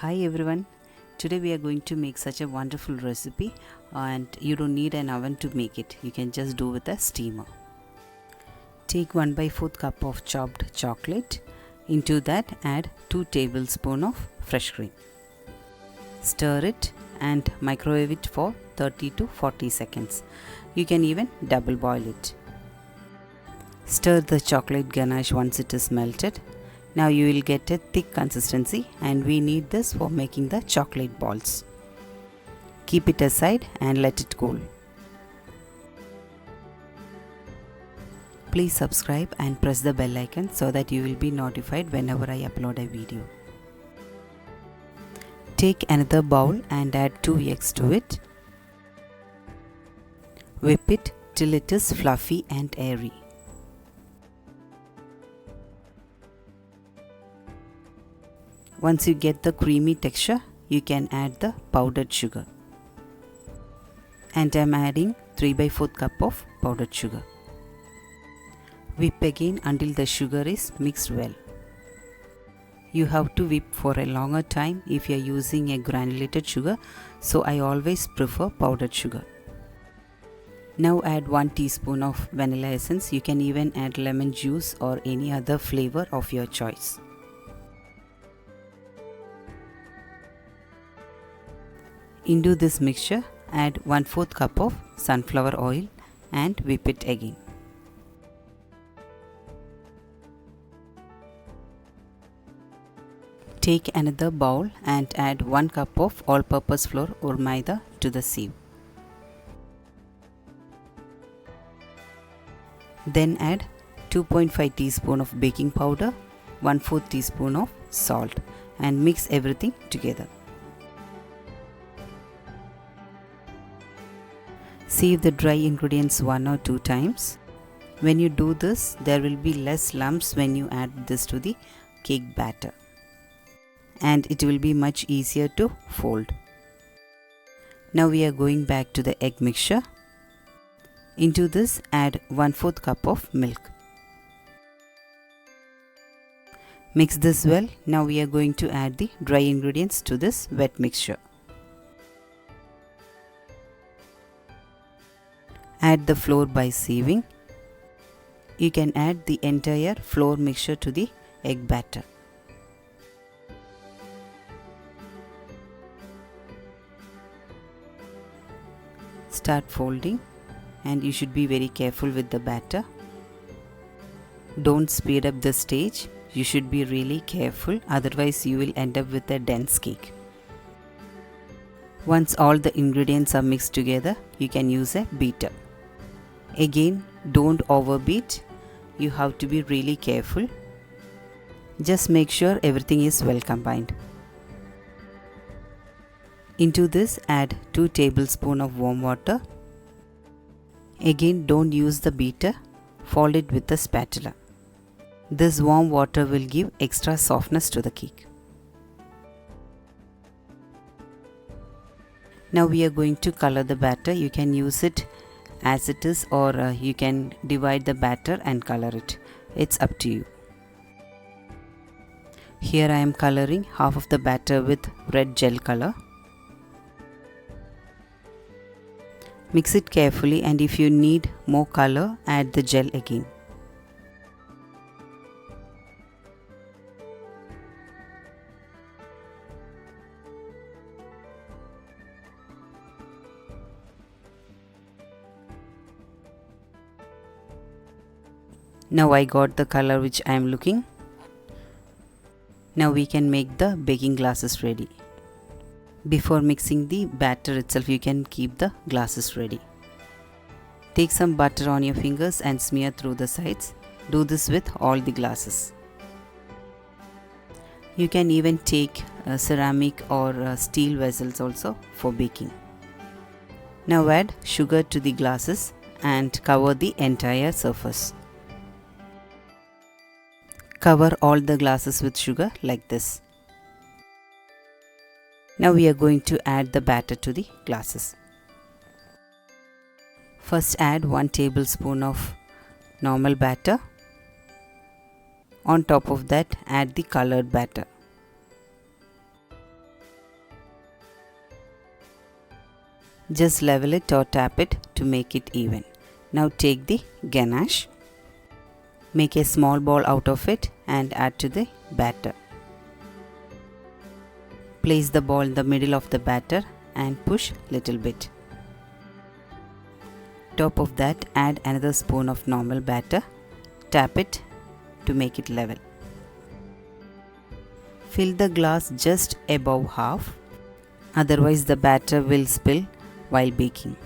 Hi everyone, today we are going to make such a wonderful recipe and you don't need an oven to make it. You can just do with a steamer. Take 1/4 cup of chopped chocolate. Into that add 2 tablespoons of fresh cream. Stir it and microwave it for 30 to 40 seconds. You can even double boil it. Stir the chocolate ganache once it is melted. Now you will get a thick consistency and we need this for making the chocolate balls. Keep it aside and let it cool. Please subscribe and press the bell icon so that you will be notified whenever I upload a video. Take another bowl and add 2 eggs to it. Whip it till it is fluffy and airy. Once you get the creamy texture, you can add the powdered sugar. And I am adding 3/4 cup of powdered sugar. Whip again until the sugar is mixed well. You have to whip for a longer time if you are using a granulated sugar, so I always prefer powdered sugar. Now add 1 teaspoon of vanilla essence. You can even add lemon juice or any other flavor of your choice. Into this mixture, add 1/4 cup of sunflower oil and whip it again. Take another bowl and add 1 cup of all-purpose flour or maida to the sieve. Then add 2.5 teaspoon of baking powder, 1/4 teaspoon of salt and mix everything together. Sieve the dry ingredients 1 or 2 times. When you do this, there will be less lumps when you add this to the cake batter. And it will be much easier to fold. Now we are going back to the egg mixture. Into this add 1/4 cup of milk. Mix this well. Now we are going to add the dry ingredients to this wet mixture. Add the flour by sieving. You can add the entire flour mixture to the egg batter. Start folding and you should be very careful with the batter. Don't speed up the stage. You should be really careful, otherwise you will end up with a dense cake. Once all the ingredients are mixed together, you can use a beater. Again, don't overbeat. You have to be really careful. Just make sure everything is well combined. Into this add 2 tablespoons of warm water. Again, don't use the beater. Fold it with the spatula. This warm water will give extra softness to the cake. Now we are going to color the batter. You can use it as it is or you can divide the batter and color it. It's up to you. Here I am coloring half of the batter with red gel color. Mix it carefully and if you need more color, add the gel again. Now I got the color which I am looking. Now we can make the baking glasses ready. Before mixing the batter itself, you can keep the glasses ready. Take some butter on your fingers and smear through the sides. Do this with all the glasses. You can even take ceramic or steel vessels also for baking. Now add sugar to the glasses and cover the entire surface. Cover all the glasses with sugar like this. Now we are going to add the batter to the glasses. First add 1 tablespoon of normal batter. On top of that, add the colored batter. Just level it or tap it to make it even. Now take the ganache. Make a small ball out of it and add to the batter. Place the ball in the middle of the batter and push little bit. Top of that, add another spoon of normal batter. Tap it to make it level. Fill the glass just above half, otherwise the batter will spill while baking.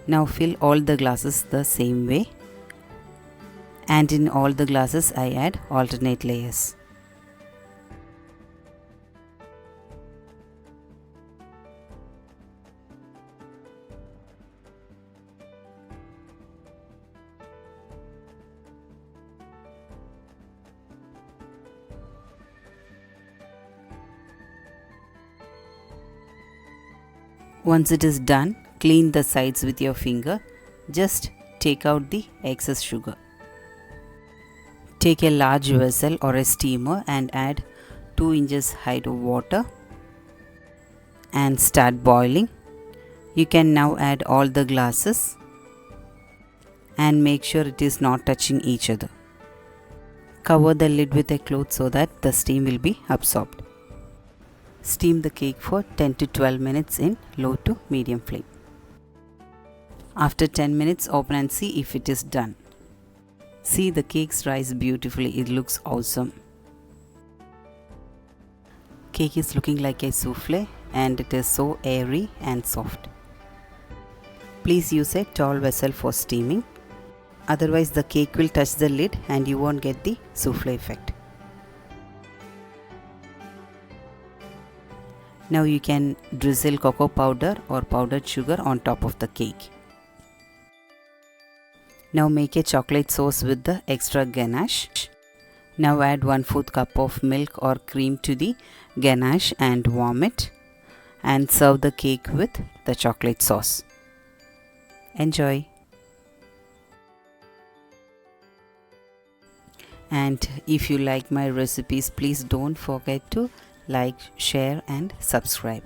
Now fill all the glasses the same way, and in all the glasses I add alternate layers. Once it is done, clean the sides with your finger. Just take out the excess sugar. Take a large vessel or a steamer and add 2 inches height of water and start boiling. You can now add all the glasses and make sure it is not touching each other. Cover the lid with a cloth so that the steam will be absorbed. Steam the cake for 10 to 12 minutes in low to medium flame. After 10 minutes, open and see if it is done. See, the cakes rise beautifully. It looks awesome. Cake is looking like a souffle and it is so airy and soft. Please use a tall vessel for steaming. Otherwise the cake will touch the lid and you won't get the souffle effect. Now you can drizzle cocoa powder or powdered sugar on top of the cake. Now make a chocolate sauce with the extra ganache. Now add 1/4 cup of milk or cream to the ganache and warm it. And serve the cake with the chocolate sauce. Enjoy! And if you like my recipes, please don't forget to like, share and subscribe.